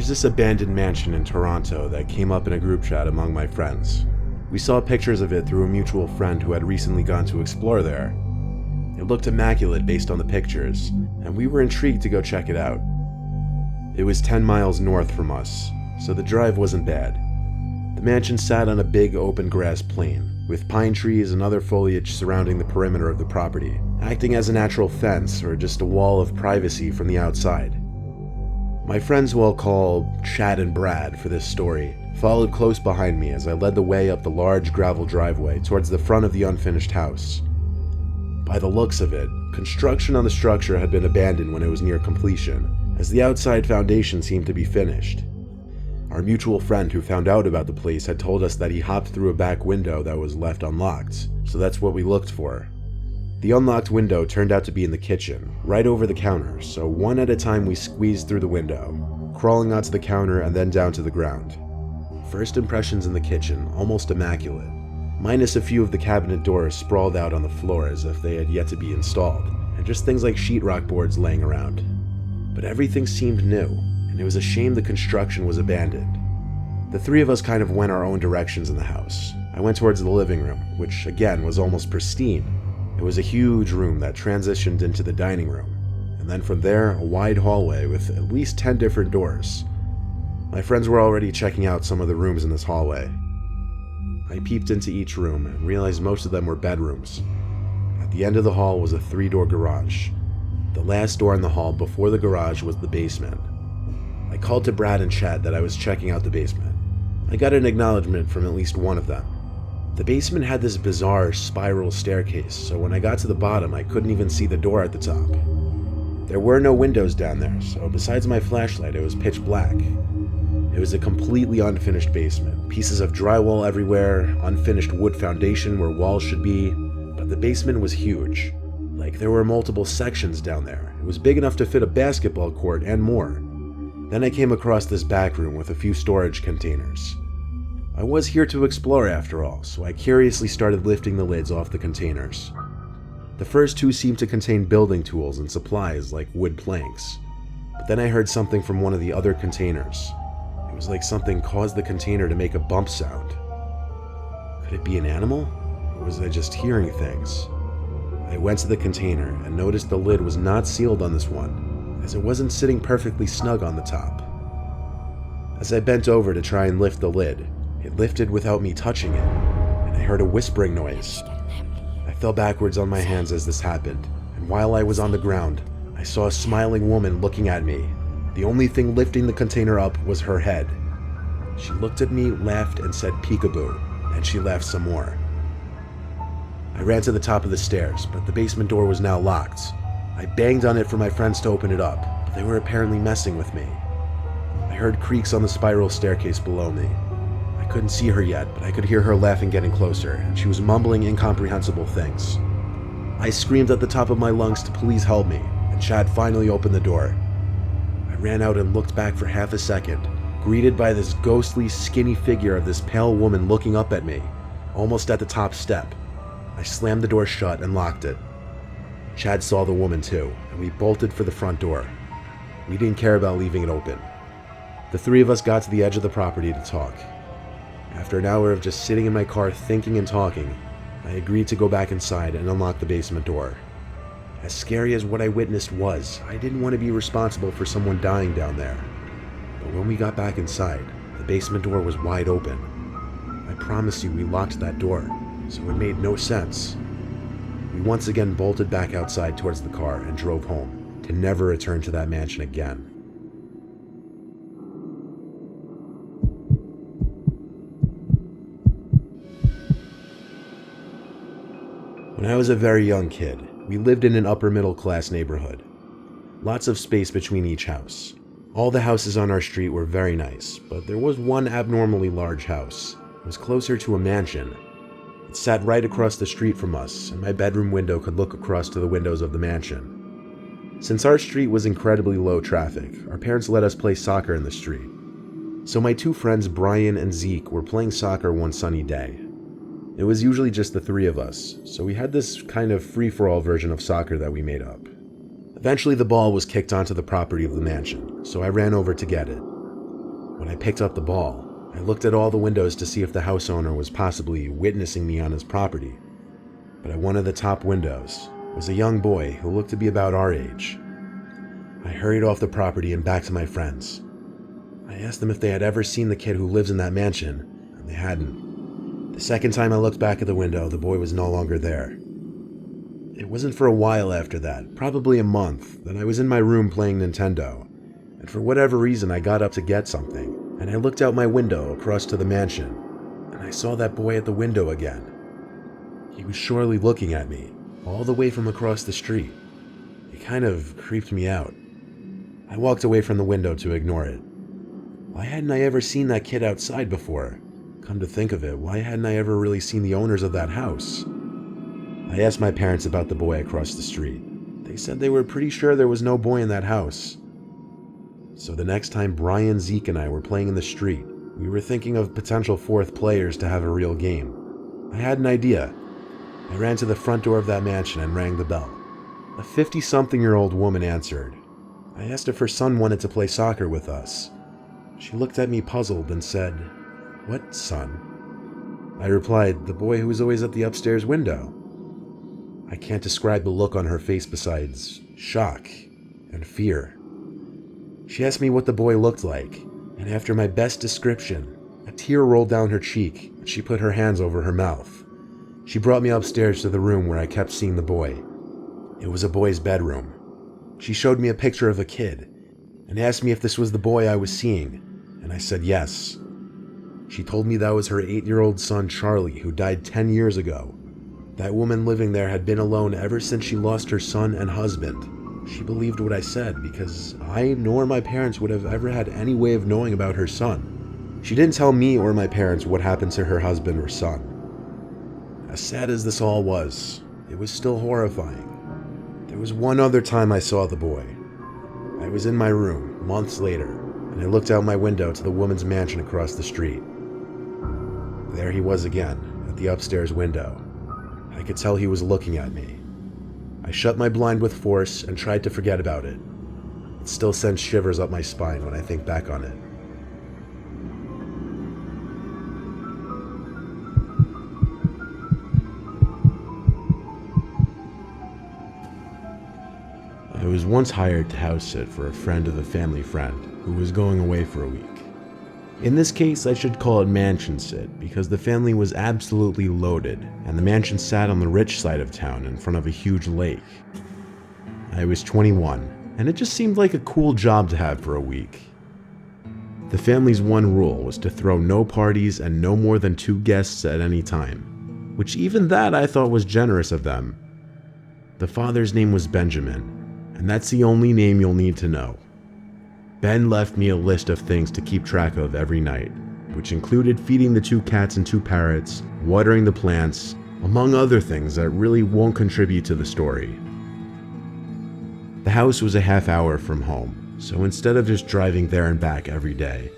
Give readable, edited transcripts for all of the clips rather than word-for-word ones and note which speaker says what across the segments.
Speaker 1: There's this abandoned mansion in Toronto that came up in a group chat among my friends. We saw pictures of it through a mutual friend who had recently gone to explore there. It looked immaculate based on the pictures, and we were intrigued to go check it out. It was 10 miles north from us, so the drive wasn't bad. The mansion sat on a big open grass plain, with pine trees and other foliage surrounding the perimeter of the property, acting as a natural fence or just a wall of privacy from the outside. My friends, who I'll call Chad and Brad for this story, followed close behind me as I led the way up the large gravel driveway towards the front of the unfinished house. By the looks of it, construction on the structure had been abandoned when it was near completion, as the outside foundation seemed to be finished. Our mutual friend who found out about the place had told us that he hopped through a back window that was left unlocked, so that's what we looked for. The unlocked window turned out to be in the kitchen, right over the counter, so one at a time we squeezed through the window, crawling onto the counter and then down to the ground. First impressions in the kitchen, almost immaculate, minus a few of the cabinet doors sprawled out on the floor as if they had yet to be installed, and just things like sheetrock boards laying around. But everything seemed new, and it was a shame the construction was abandoned. The three of us kind of went our own directions in the house. I went towards the living room, which again was almost pristine. It was a huge room that transitioned into the dining room, and then from there, a wide hallway with at least 10 different doors. My friends were already checking out some of the rooms in this hallway. I peeped into each room and realized most of them were bedrooms. At the end of the hall was a 3-door garage. The last door in the hall before the garage was the basement. I called to Brad and Chad that I was checking out the basement. I got an acknowledgement from at least one of them. The basement had this bizarre spiral staircase, so when I got to the bottom, I couldn't even see the door at the top. There were no windows down there, so besides my flashlight, it was pitch black. It was a completely unfinished basement, pieces of drywall everywhere, unfinished wood foundation where walls should be, but the basement was huge. Like there were multiple sections down there. It was big enough to fit a basketball court and more. Then I came across this back room with a few storage containers. I was here to explore after all, so I curiously started lifting the lids off the containers. The first two seemed to contain building tools and supplies like wood planks, but then I heard something from one of the other containers. It was like something caused the container to make a bump sound. Could it be an animal, or was I just hearing things? I went to the container and noticed the lid was not sealed on this one, as it wasn't sitting perfectly snug on the top. As I bent over to try and lift the lid, it lifted without me touching it, and I heard a whispering noise. I fell backwards on my hands as this happened, and while I was on the ground, I saw a smiling woman looking at me. The only thing lifting the container up was her head. She looked at me, laughed, and said peekaboo, and she laughed some more. I ran to the top of the stairs, but the basement door was now locked. I banged on it for my friends to open it up, but they were apparently messing with me. I heard creaks on the spiral staircase below me. I couldn't see her yet, but I could hear her laughing getting closer, and she was mumbling incomprehensible things. I screamed at the top of my lungs to please help me, and Chad finally opened the door. I ran out and looked back for half a second, greeted by this ghostly, skinny figure of this pale woman looking up at me, almost at the top step. I slammed the door shut and locked it. Chad saw the woman too, and we bolted for the front door. We didn't care about leaving it open. The three of us got to the edge of the property to talk. After an hour of just sitting in my car thinking and talking, I agreed to go back inside and unlock the basement door. As scary as what I witnessed was, I didn't want to be responsible for someone dying down there. But when we got back inside, the basement door was wide open. I promise you we locked that door, so it made no sense. We once again bolted back outside towards the car and drove home, to never return to that mansion again. When I was a very young kid, we lived in an upper middle class neighborhood. Lots of space between each house. All the houses on our street were very nice, but there was one abnormally large house. It was closer to a mansion. It sat right across the street from us, and my bedroom window could look across to the windows of the mansion. Since our street was incredibly low traffic, our parents let us play soccer in the street. So my two friends Brian and Zeke were playing soccer one sunny day. It was usually just the three of us, so we had this kind of free-for-all version of soccer that we made up. Eventually the ball was kicked onto the property of the mansion, so I ran over to get it. When I picked up the ball, I looked at all the windows to see if the house owner was possibly witnessing me on his property. But at one of the top windows was a young boy who looked to be about our age. I hurried off the property and back to my friends. I asked them if they had ever seen the kid who lives in that mansion, and they hadn't. The second time I looked back at the window, the boy was no longer there. It wasn't for a while after that, probably a month, that I was in my room playing Nintendo, and for whatever reason I got up to get something, and I looked out my window across to the mansion, and I saw that boy at the window again. He was surely looking at me, all the way from across the street. It kind of creeped me out. I walked away from the window to ignore it. Why hadn't I ever seen that kid outside before? Come to think of it, why hadn't I ever really seen the owners of that house? I asked my parents about the boy across the street. They said they were pretty sure there was no boy in that house. So the next time Brian, Zeke, and I were playing in the street, we were thinking of potential fourth players to have a real game. I had an idea. I ran to the front door of that mansion and rang the bell. A 50-something-year-old woman answered. I asked if her son wanted to play soccer with us. She looked at me puzzled and said, "What son?" I replied, "The boy who was always at the upstairs window." I can't describe the look on her face besides shock and fear. She asked me what the boy looked like, and after my best description, a tear rolled down her cheek and she put her hands over her mouth. She brought me upstairs to the room where I kept seeing the boy. It was a boy's bedroom. She showed me a picture of a kid and asked me if this was the boy I was seeing, and I said yes. She told me that was her 8-year-old son Charlie, who died 10 years ago. That woman living there had been alone ever since she lost her son and husband. She believed what I said because I nor my parents would have ever had any way of knowing about her son. She didn't tell me or my parents what happened to her husband or son. As sad as this all was, it was still horrifying. There was one other time I saw the boy. I was in my room, months later, and I looked out my window to the woman's mansion across the street. There he was again, at the upstairs window. I could tell he was looking at me. I shut my blind with force and tried to forget about it. It still sends shivers up my spine when I think back on it. I was once hired to house sit for a friend of a family friend who was going away for a week. In this case, I should call it Mansionsid because the family was absolutely loaded, and the mansion sat on the rich side of town in front of a huge lake. I was 21, and it just seemed like a cool job to have for a week. The family's one rule was to throw no parties and no more than 2 guests at any time, which even that I thought was generous of them. The father's name was Benjamin, and that's the only name you'll need to know. Ben left me a list of things to keep track of every night, which included feeding the 2 cats and 2 parrots, watering the plants, among other things that really won't contribute to the story. The house was a half hour from home, so instead of just driving there and back every day,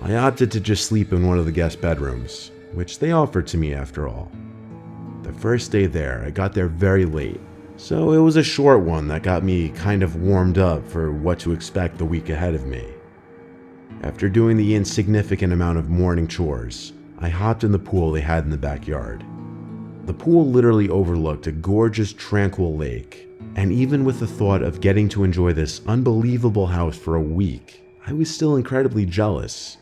Speaker 1: I opted to just sleep in one of the guest bedrooms, which they offered to me after all. The first day there, I got there very late, so it was a short one that got me kind of warmed up for what to expect the week ahead of me. After doing the insignificant amount of morning chores, I hopped in the pool they had in the backyard. The pool literally overlooked a gorgeous, tranquil lake, and even with the thought of getting to enjoy this unbelievable house for a week, I was still incredibly jealous.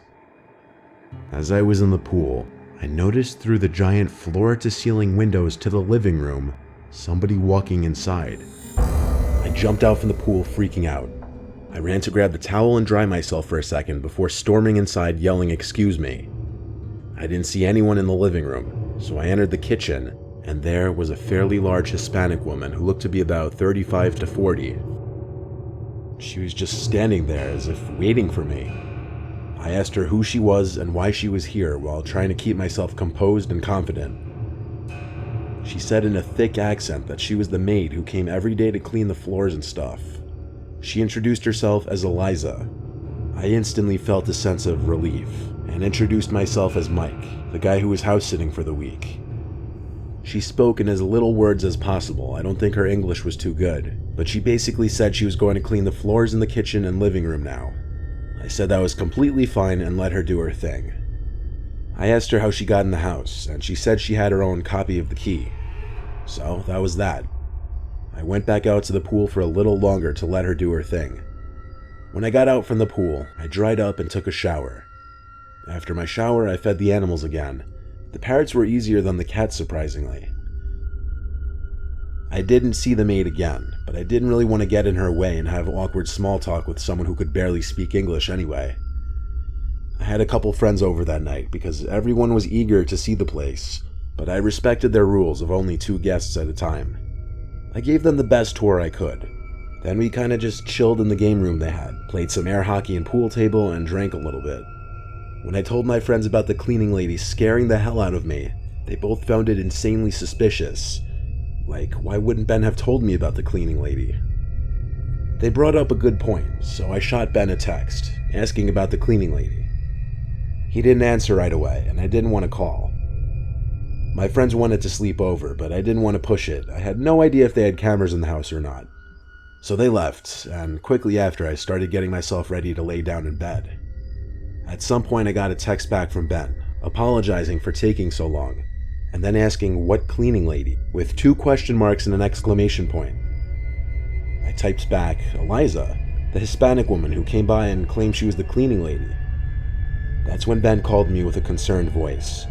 Speaker 1: As I was in the pool, I noticed through the giant floor-to-ceiling windows to the living room somebody walking inside. I jumped out from the pool, freaking out. I ran to grab the towel and dry myself for a second before storming inside yelling, "Excuse me." I didn't see anyone in the living room, so I entered the kitchen, and there was a fairly large Hispanic woman who looked to be about 35 to 40. She was just standing there as if waiting for me. I asked her who she was and why she was here while trying to keep myself composed and confident. She said in a thick accent that she was the maid who came every day to clean the floors and stuff. She introduced herself as Eliza. I instantly felt a sense of relief and introduced myself as Mike, the guy who was house-sitting for the week. She spoke in as little words as possible. I don't think her English was too good, but she basically said she was going to clean the floors in the kitchen and living room now. I said that was completely fine and let her do her thing. I asked her how she got in the house, and she said she had her own copy of the key. So that was that. I went back out to the pool for a little longer to let her do her thing. When I got out from the pool, I dried up and took a shower. After my shower, I fed the animals again. The parrots were easier than the cats, surprisingly. I didn't see the maid again, but I didn't really want to get in her way and have awkward small talk with someone who could barely speak English anyway. I had a couple friends over that night because everyone was eager to see the place, but I respected their rules of only 2 guests at a time. I gave them the best tour I could. Then we kinda just chilled in the game room they had, played some air hockey and pool table, and drank a little bit. When I told my friends about the cleaning lady scaring the hell out of me, they both found it insanely suspicious. Like, why wouldn't Ben have told me about the cleaning lady? They brought up a good point, so I shot Ben a text, asking about the cleaning lady. He didn't answer right away, and I didn't want to call. My friends wanted to sleep over, but I didn't want to push it. I had no idea if they had cameras in the house or not. So they left, and quickly after I started getting myself ready to lay down in bed. At some point I got a text back from Ben, apologizing for taking so long, and then asking what cleaning lady, with 2 question marks and an exclamation point. I typed back, Eliza, the Hispanic woman who came by and claimed she was the cleaning lady. That's when Ben called me with a concerned voice.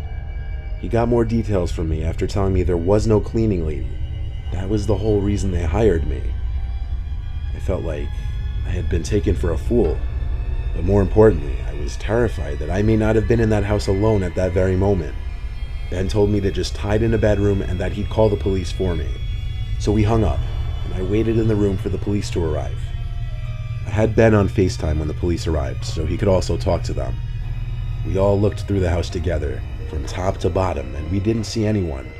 Speaker 1: He got more details from me after telling me there was no cleaning lady. That was the whole reason they hired me. I felt like I had been taken for a fool, but more importantly, I was terrified that I may not have been in that house alone at that very moment. Ben told me to just hide in a bedroom and that he'd call the police for me. So we hung up, and I waited in the room for the police to arrive. I had Ben on FaceTime when the police arrived, so he could also talk to them. We all looked through the house together, from top to bottom, and we didn't see anyone.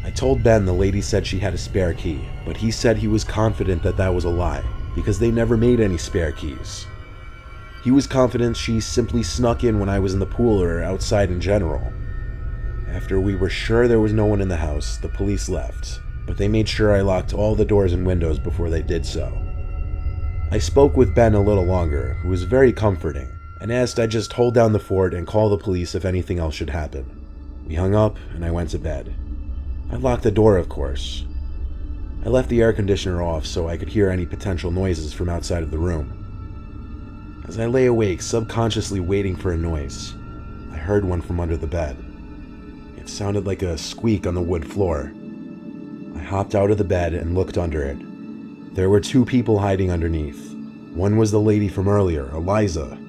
Speaker 1: I told Ben the lady said she had a spare key, but he said he was confident that that was a lie, because they never made any spare keys. He was confident she simply snuck in when I was in the pool or outside in general. After we were sure there was no one in the house, the police left, but they made sure I locked all the doors and windows before they did so. I spoke with Ben a little longer, who was very comforting, and asked I just hold down the fort and call the police if anything else should happen. We hung up, and I went to bed. I locked the door, of course. I left the air conditioner off so I could hear any potential noises from outside of the room. As I lay awake, subconsciously waiting for a noise, I heard one from under the bed. It sounded like a squeak on the wood floor. I hopped out of the bed and looked under it. There were 2 people hiding underneath. One was the lady from earlier, Eliza.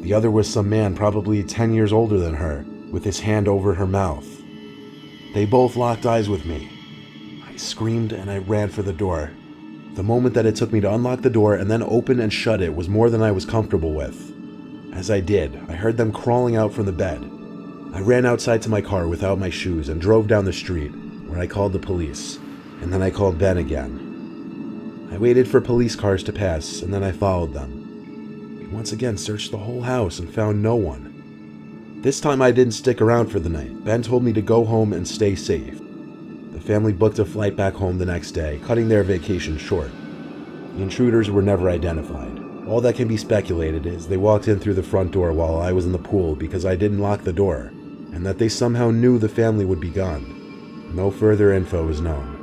Speaker 1: The other was some man probably 10 years older than her, with his hand over her mouth. They both locked eyes with me. I screamed and I ran for the door. The moment that it took me to unlock the door and then open and shut it was more than I was comfortable with. As I did, I heard them crawling out from the bed. I ran outside to my car without my shoes and drove down the street, where I called the police, and then I called Ben again. I waited for police cars to pass, and then I followed them. We once again searched the whole house and found no one. This time I didn't stick around for the night. Ben told me to go home and stay safe. The family booked a flight back home the next day, cutting their vacation short. The intruders were never identified. All that can be speculated is they walked in through the front door while I was in the pool because I didn't lock the door, and that they somehow knew the family would be gone. No further info is known.